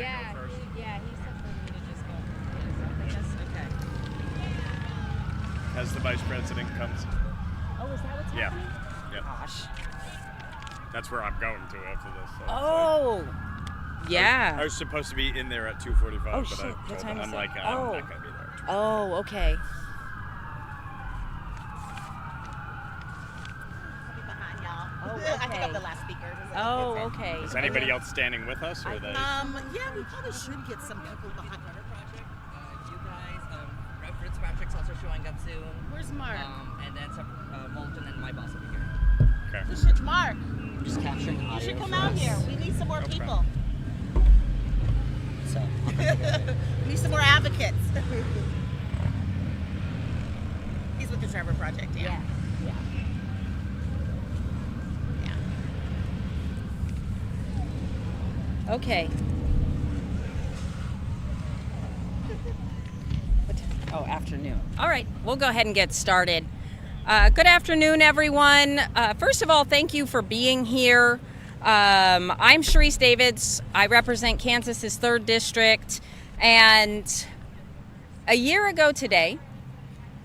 Yeah, he said for me to just go his office. Okay. As the vice president comes. Oh, is that what's happening? Yeah. Gosh. That's where I'm going to after this. So Oh. Yeah. I was supposed to be in there at 2:45, Oh, but shit. I'm What time is it? not going to be there. Oh, okay. Behind y'all. Oh, I think okay. I'm the last speaker. Oh, okay. Is anybody else standing with us, or are they? Yeah, we probably should get some people behind. You guys, Reverend Patrick's also showing up soon. Where's Mark? And then Seth Moulton and my boss will be here. Okay. You should, Mark. Just capturing You audio. should come for out us. here. We need some more Okay. people. So, We need some more advocates. He's with the Trevor Project, yeah. Yeah. Okay. Oh, afternoon. All right, we'll go ahead and get started. Good afternoon, everyone. First of all, thank you for being here. I'm Sharice Davids. I represent Kansas's 3rd District. And a year ago today,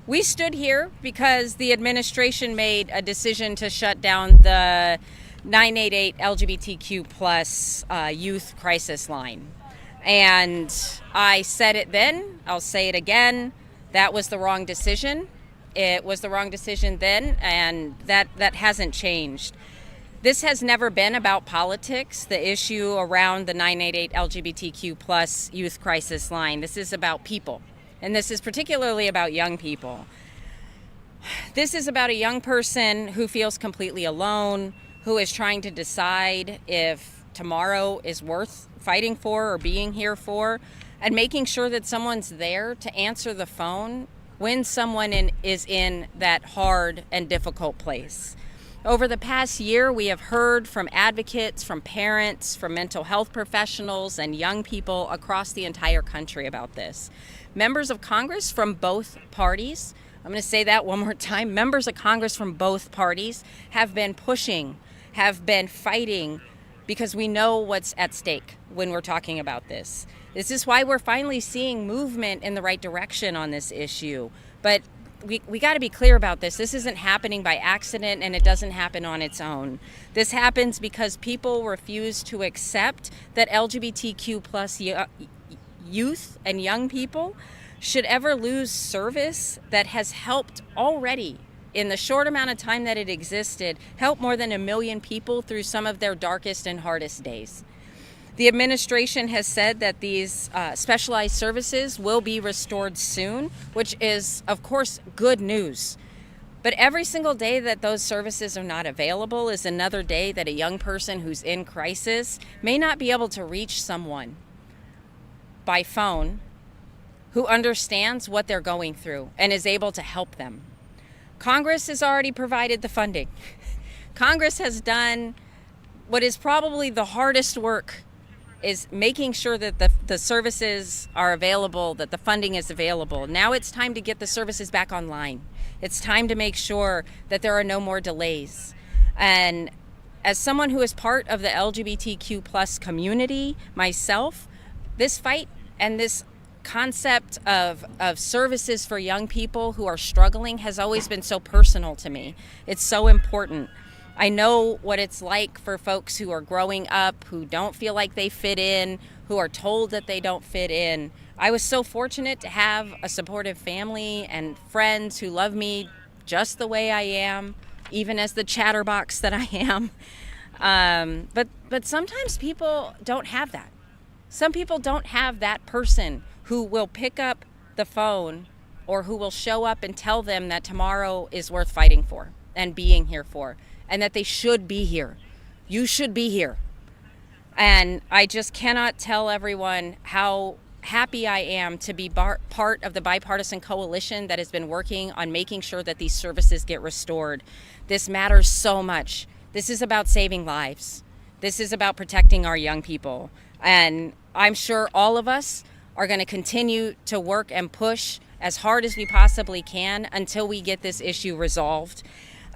we stood here because the administration made a decision to shut down the 988 LGBTQ plus youth crisis line. And I said it then, I'll say it again, that was the wrong decision. It was the wrong decision then, and that hasn't changed. This has never been about politics, the issue around the 988 LGBTQ plus youth crisis line. This is about people, and this is particularly about young people. This is about a young person who feels completely alone, who is trying to decide if tomorrow is worth fighting for or being here for, and making sure that someone's there to answer the phone when someone is in that hard and difficult place. Over the past year, we have heard from advocates, from parents, from mental health professionals, and young people across the entire country about this. Members of Congress from both parties, I'm going to say that one more time, members of Congress from both parties have been pushing, have been fighting, because we know what's at stake when we're talking about this. This is why we're finally seeing movement in the right direction on this issue. But we got to be clear about this. This isn't happening by accident, and it doesn't happen on its own. This happens because people refuse to accept that LGBTQ plus youth and young people should ever lose service that has helped already, in the short amount of time that it existed, help more than 1 million people through some of their darkest and hardest days. The administration has said that these specialized services will be restored soon, which is, of course, good news. But every single day that those services are not available is another day that a young person who's in crisis may not be able to reach someone by phone who understands what they're going through and is able to help them. Congress has already provided the funding. Congress has done what is probably the hardest work, is making sure that the services are available, that the funding is available. Now it's time to get the services back online. It's time to make sure that there are no more delays. And as someone who is part of the LGBTQ plus community myself, this fight and this concept of services for young people who are struggling has always been so personal to me. It's so important. I know what it's like for folks who are growing up, who don't feel like they fit in, who are told that they don't fit in. I was so fortunate to have a supportive family and friends who love me just the way I am, even as the chatterbox that I am. But sometimes people don't have that. Some people don't have that person who will pick up the phone or who will show up and tell them that tomorrow is worth fighting for and being here for, and that they should be here. You should be here. And I just cannot tell everyone how happy I am to be part of the bipartisan coalition that has been working on making sure that these services get restored. This matters so much. This is about saving lives. This is about protecting our young people. And I'm sure all of us are going to continue to work and push as hard as we possibly can until we get this issue resolved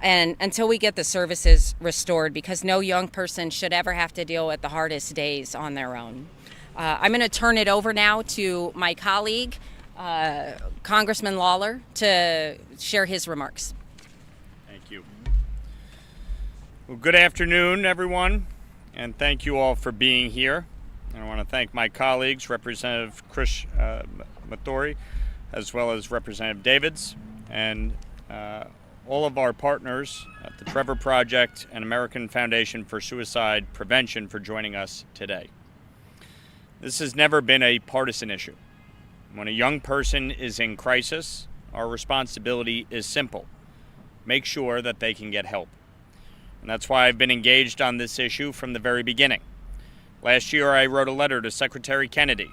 and until we get the services restored, because no young person should ever have to deal with the hardest days on their own. I'm going to turn it over now to my colleague, Congressman Lawler, to share his remarks. Thank you. Well, good afternoon, everyone, and thank you all for being here. I want to thank my colleagues, Representative Krishnamoorthi, as well as Representative Davids, and all of our partners at the Trevor Project and American Foundation for Suicide Prevention for joining us today. This has never been a partisan issue. When a young person is in crisis, our responsibility is simple: make sure that they can get help. And that's why I've been engaged on this issue from the very beginning. Last year, I wrote a letter to Secretary Kennedy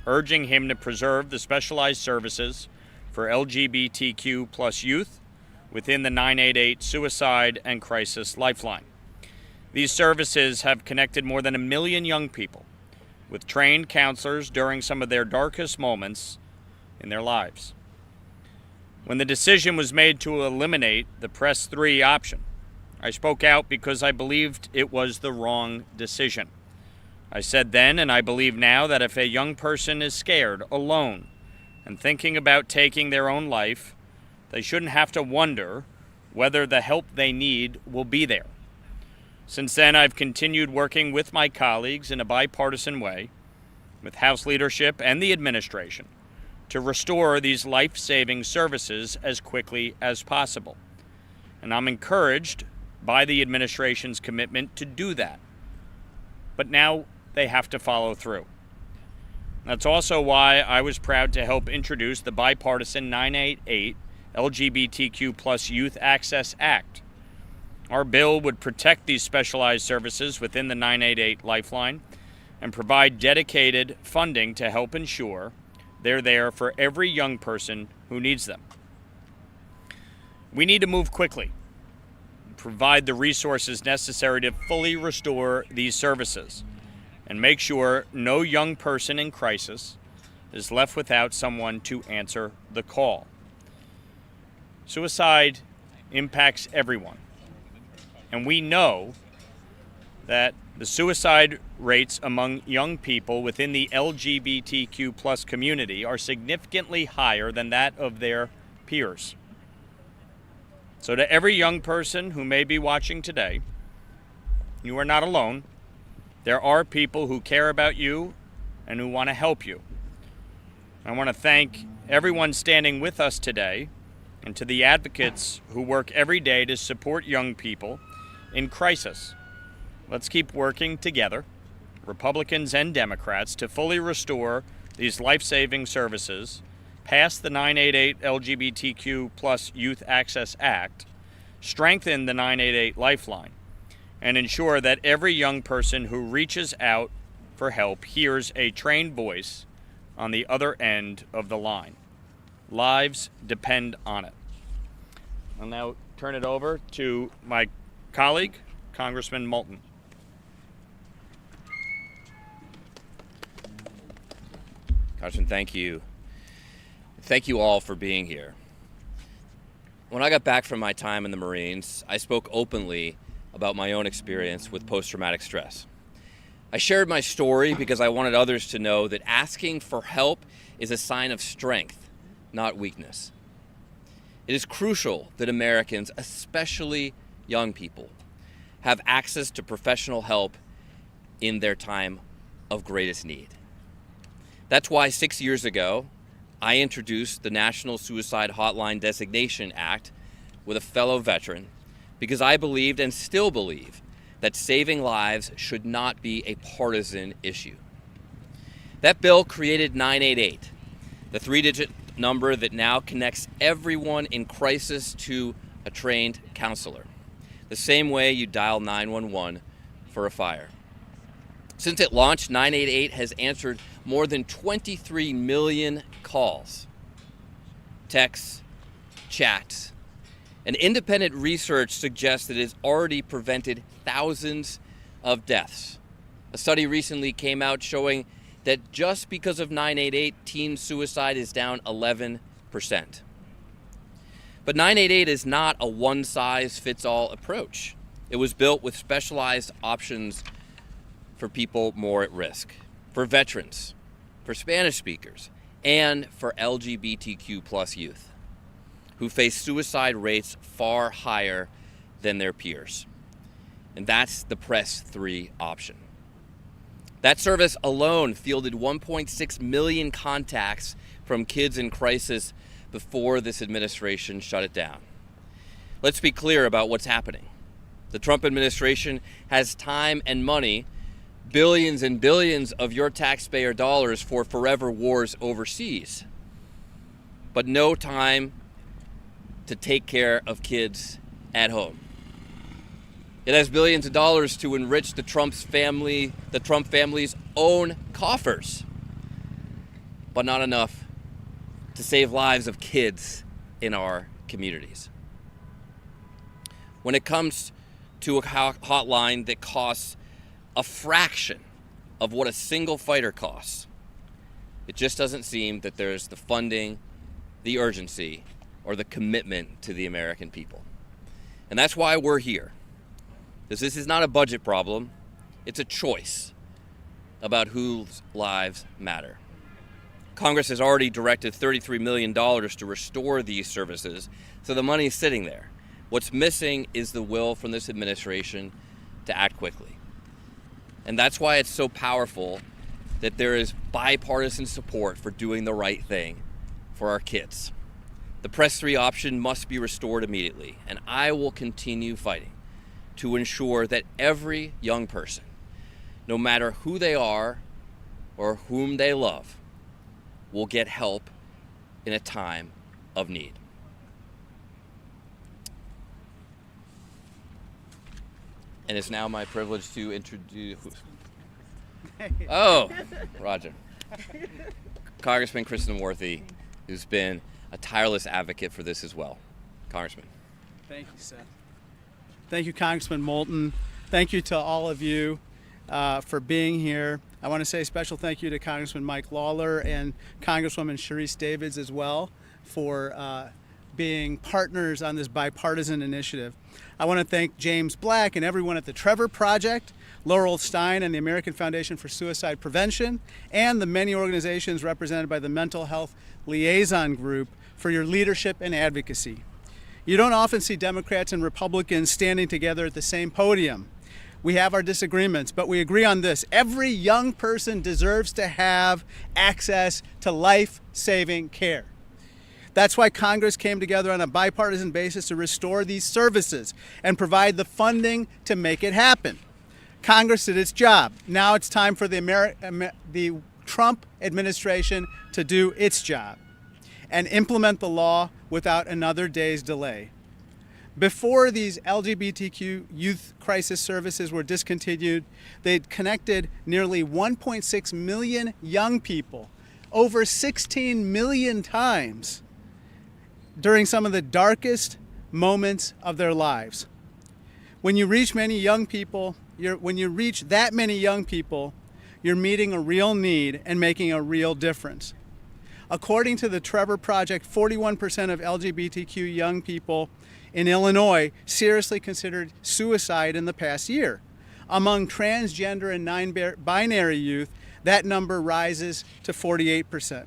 urging him to preserve the specialized services for LGBTQ plus youth within the 988 Suicide and Crisis Lifeline. These services have connected more than 1 million young people with trained counselors during some of their darkest moments in their lives. When the decision was made to eliminate the Press 3 option, I spoke out because I believed it was the wrong decision. I said then, and I believe now, that if a young person is scared, alone, and thinking about taking their own life, they shouldn't have to wonder whether the help they need will be there. Since then, I've continued working with my colleagues in a bipartisan way, with House leadership and the administration, to restore these life-saving services as quickly as possible. And I'm encouraged by the administration's commitment to do that. But now they have to follow through. That's also why I was proud to help introduce the bipartisan 988 LGBTQ plus Youth Access Act. Our bill would protect these specialized services within the 988 Lifeline and provide dedicated funding to help ensure they're there for every young person who needs them. We need to move quickly, provide the resources necessary to fully restore these services, and make sure no young person in crisis is left without someone to answer the call. Suicide impacts everyone, and we know that the suicide rates among young people within the LGBTQ plus community are significantly higher than that of their peers. So to every young person who may be watching today, you are not alone. There are people who care about you and who want to help you. I want to thank everyone standing with us today, and to the advocates who work every day to support young people in crisis. Let's keep working together, Republicans and Democrats, to fully restore these life-saving services, pass the 988 LGBTQ plus Youth Access Act, strengthen the 988 Lifeline, and ensure that every young person who reaches out for help hears a trained voice on the other end of the line. Lives depend on it. I'll now turn it over to my colleague, Congressman Moulton. Congressman, thank you. Thank you all for being here. When I got back from my time in the Marines, I spoke openly about my own experience with post-traumatic stress. I shared my story because I wanted others to know that asking for help is a sign of strength, not weakness. It is crucial that Americans, especially young people, have access to professional help in their time of greatest need. That's why 6 years ago, I introduced the National Suicide Hotline Designation Act with a fellow veteran, because I believed and still believe that saving lives should not be a partisan issue. That bill created 988, the three-digit number that now connects everyone in crisis to a trained counselor, the same way you dial 911 for a fire. Since it launched, 988 has answered more than 23 million calls, texts, chats, and independent research suggests that it has already prevented thousands of deaths. A study recently came out showing that just because of 988, teen suicide is down 11%. But 988 is not a one-size-fits-all approach. It was built with specialized options for people more at risk. for veterans, for Spanish speakers, and for LGBTQ plus youth who face suicide rates far higher than their peers. And that's the Press 3 option. That service alone fielded 1.6 million contacts from kids in crisis before this administration shut it down. Let's be clear about what's happening. The Trump administration has time and money, billions and billions of your taxpayer dollars for forever wars overseas, but no time to take care of kids at home. It has billions of dollars to enrich the Trump family's own coffers, but not enough to save lives of kids in our communities. When it comes to a hotline that costs a fraction of what a single fighter costs, it just doesn't seem that there's the funding, the urgency, or the commitment to the American people. And that's why we're here. Because this is not a budget problem, it's a choice about whose lives matter. Congress has already directed $33 million to restore these services, so the money's sitting there. What's missing is the will from this administration to act quickly. And that's why it's so powerful that there is bipartisan support for doing the right thing for our kids. The Press 3 option must be restored immediately, and I will continue fighting to ensure that every young person, no matter who they are or whom they love, will get help in a time of need. And it's now my privilege to introduce... Oh, Roger. Congressman Krishnamoorthi, who's been a tireless advocate for this as well. Congressman. Thank you, Seth. Thank you, Congressman Moulton. Thank you to all of you for being here. I want to say a special thank you to Congressman Mike Lawler and Congresswoman Sharice Davids as well for being partners on this bipartisan initiative. I want to thank James Black and everyone at the Trevor Project, Laurel Stein and the American Foundation for Suicide Prevention, and the many organizations represented by the Mental Health Liaison Group for your leadership and advocacy. You don't often see Democrats and Republicans standing together at the same podium. We have our disagreements, but we agree on this. Every young person deserves to have access to life-saving care. That's why Congress came together on a bipartisan basis to restore these services and provide the funding to make it happen. Congress did its job. Now it's time for the Trump administration to do its job and implement the law without another day's delay. Before these LGBTQ youth crisis services were discontinued, they'd connected nearly 1.6 million young people over 16 million times during some of the darkest moments of their lives. When you reach that many young people, you're meeting a real need and making a real difference. According to the Trevor Project, 41% of LGBTQ young people in Illinois seriously considered suicide in the past year. Among transgender and non-binary youth, that number rises to 48%.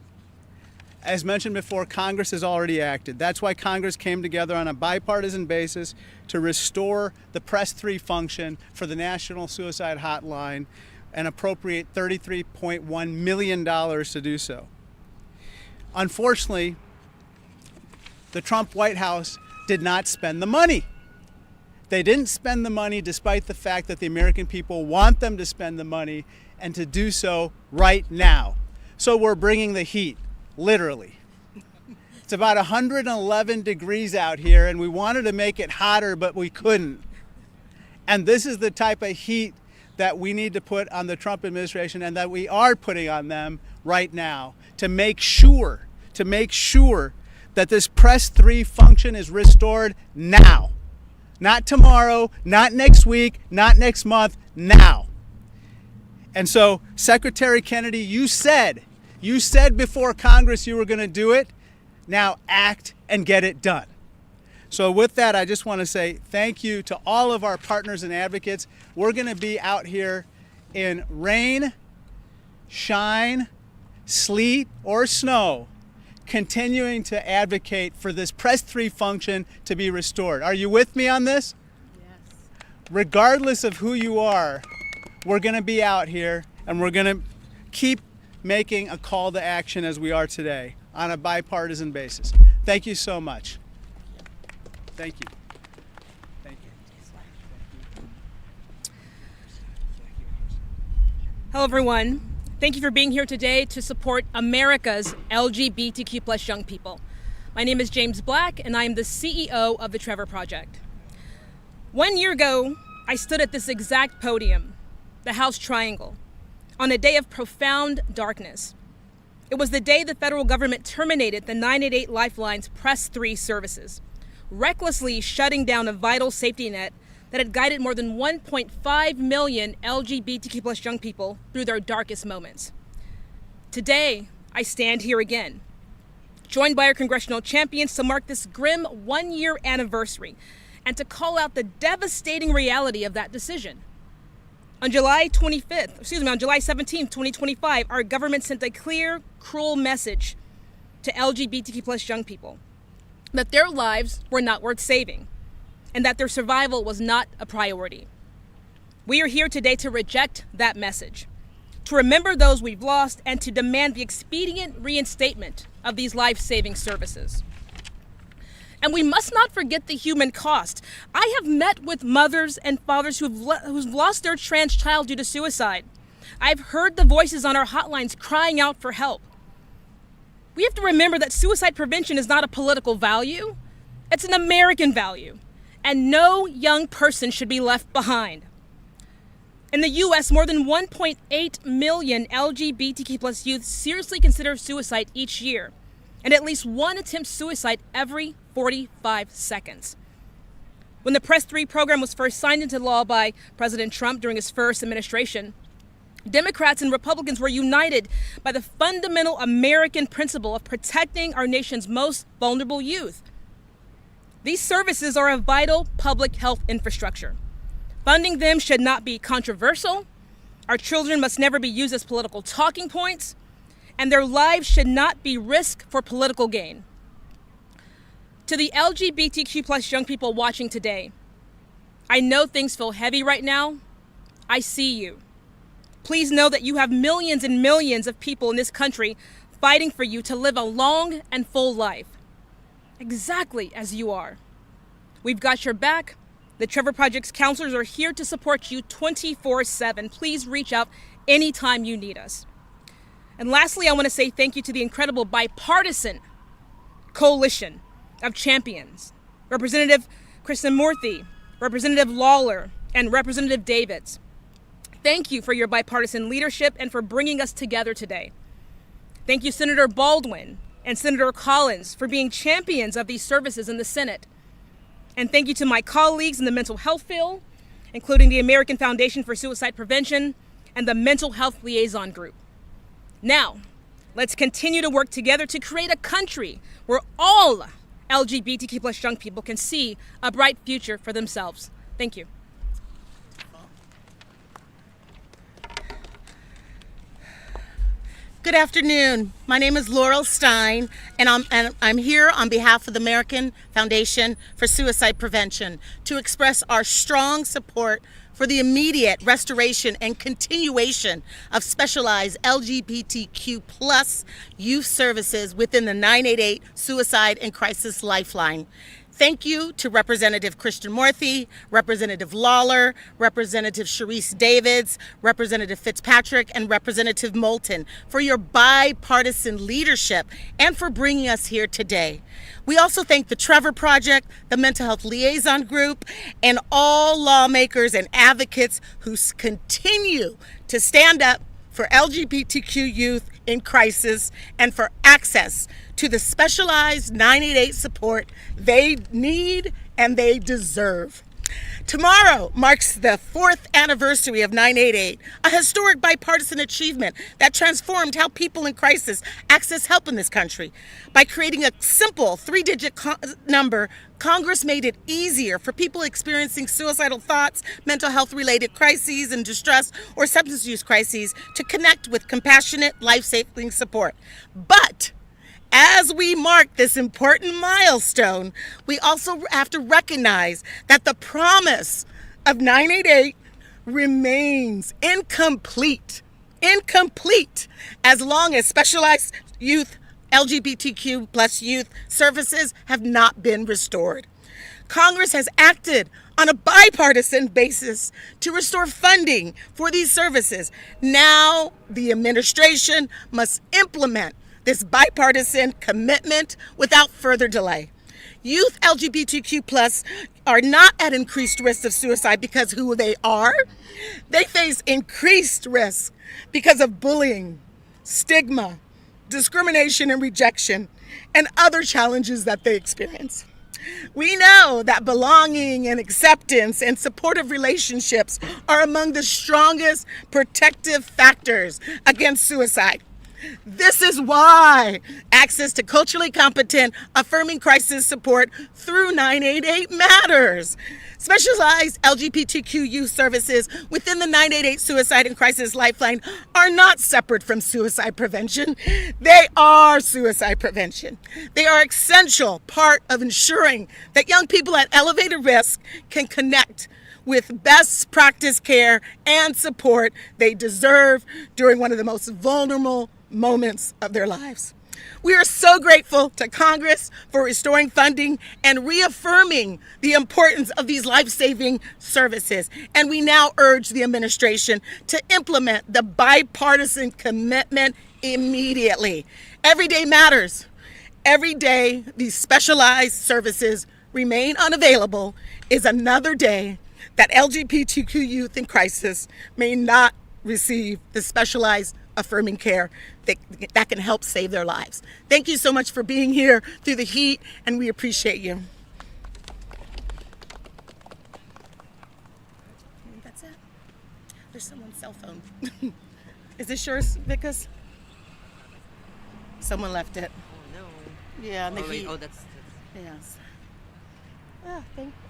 As mentioned before, Congress has already acted. That's why Congress came together on a bipartisan basis to restore the Press 3 function for the National Suicide Hotline and appropriate $33.1 million to do so. Unfortunately, the Trump White House did not spend the money. They didn't spend the money despite the fact that the American people want them to spend the money and to do so right now. So we're bringing the heat, literally. It's about 111 degrees out here and we wanted to make it hotter, but we couldn't. And this is the type of heat that we need to put on the Trump administration and that we are putting on them right now to make sure that this Press 3 function is restored now. Not tomorrow, not next week, not next month, now. And so, Secretary Kennedy, you said before Congress you were going to do it. Now act and get it done. So with that, I just want to say thank you to all of our partners and advocates. We're going to be out here in rain, shine, sleet, or snow, continuing to advocate for this Press 3 function to be restored. Are you with me on this? Yes. Regardless of who you are, we're going to be out here and we're going to keep making a call to action as we are today on a bipartisan basis. Thank you so much. Thank you. Thank you. Hello, everyone. Thank you for being here today to support America's LGBTQ plus young people. My name is James Black, and I am the CEO of the Trevor Project. 1 year ago, I stood at this exact podium, the House Triangle, on a day of profound darkness. It was the day the federal government terminated the 988 Lifeline's Press 3 services, recklessly shutting down a vital safety net that had guided more than 1.5 million LGBTQ plus young people through their darkest moments. Today, I stand here again, joined by our congressional champions to mark this grim 1 year anniversary and to call out the devastating reality of that decision. On July 17th, 2025, our government sent a clear, cruel message to LGBTQ plus young people that their lives were not worth saving and that their survival was not a priority. We are here today to reject that message, to remember those we've lost, and to demand the expedient reinstatement of these life-saving services. And we must not forget the human cost. I have met with mothers and fathers who've lost their trans child due to suicide. I've heard the voices on our hotlines crying out for help. We have to remember that suicide prevention is not a political value. It's an American value. And no young person should be left behind. In the US, more than 1.8 million LGBTQ plus youth seriously consider suicide each year, and at least one attempts suicide every 45 seconds. When the Press 3 program was first signed into law by President Trump during his first administration, Democrats and Republicans were united by the fundamental American principle of protecting our nation's most vulnerable youth. These services are a vital public health infrastructure. Funding them should not be controversial. Our children must never be used as political talking points, and their lives should not be risked for political gain. To the LGBTQ plus young people watching today, I know things feel heavy right now. I see you. Please know that you have millions and millions of people in this country fighting for you to live a long and full life, exactly as you are. We've got your back. The Trevor Project's counselors are here to support you 24/7. Please reach out anytime you need us. And lastly, I want to say thank you to the incredible bipartisan coalition of champions, Representative Krishnamoorthi, Representative Lawler, and Representative Davids. Thank you for your bipartisan leadership and for bringing us together today. Thank you, Senator Baldwin and Senator Collins, for being champions of these services in the Senate. And thank you to my colleagues in the mental health field, including the American Foundation for Suicide Prevention and the Mental Health Liaison Group. Now, let's continue to work together to create a country where all LGBTQ plus young people can see a bright future for themselves. Thank you. Good afternoon. My name is Laurel Stein, and I'm here on behalf of the American Foundation for Suicide Prevention to express our strong support for the immediate restoration and continuation of specialized LGBTQ plus youth services within the 988 Suicide and Crisis Lifeline. Thank you to Representative Krishnamoorthi, Representative Lawler, Representative Sharice Davids, Representative Fitzpatrick, and Representative Moulton for your bipartisan leadership and for bringing us here today. We also thank the Trevor Project, the Mental Health Liaison Group, and all lawmakers and advocates who continue to stand up for LGBTQ youth in crisis and for access to the specialized 988 support they need and they deserve. Tomorrow marks the 4th anniversary of 988, a historic bipartisan achievement that transformed how people in crisis access help in this country. By creating a simple 3-digit number, Congress made it easier for people experiencing suicidal thoughts, mental health related crises and distress, or substance use crises to connect with compassionate, life-saving support. But as we mark this important milestone, we also have to recognize that the promise of 988 remains incomplete as long as specialized youth, LGBTQ plus youth services have not been restored. Congress has acted on a bipartisan basis to restore funding for these services. Now the administration must implement this bipartisan commitment without further delay. Youth LGBTQ plus are not at increased risk of suicide because who they are. They face increased risk because of bullying, stigma, discrimination and rejection, and other challenges that they experience. We know that belonging and acceptance and supportive relationships are among the strongest protective factors against suicide. This is why access to culturally competent, affirming crisis support through 988 matters. Specialized LGBTQ youth services within the 988 Suicide and Crisis Lifeline are not separate from suicide prevention. They are suicide prevention. They are an essential part of ensuring that young people at elevated risk can connect with best practice care and support they deserve during one of the most vulnerable moments of their lives. We are so grateful to Congress for restoring funding and reaffirming the importance of these life-saving services. And we now urge the administration to implement the bipartisan commitment immediately. Every day matters. Every day these specialized services remain unavailable is another day that LGBTQ youth in crisis may not receive the specialized affirming care that can help save their lives. Thank you so much for being here through the heat, and we appreciate you. That's it. There's someone's cell phone. Is this yours, Vickers? Someone left it. Oh no. Yeah, in the Oh, wait, heat. oh, that's Yes. Ah, thank you.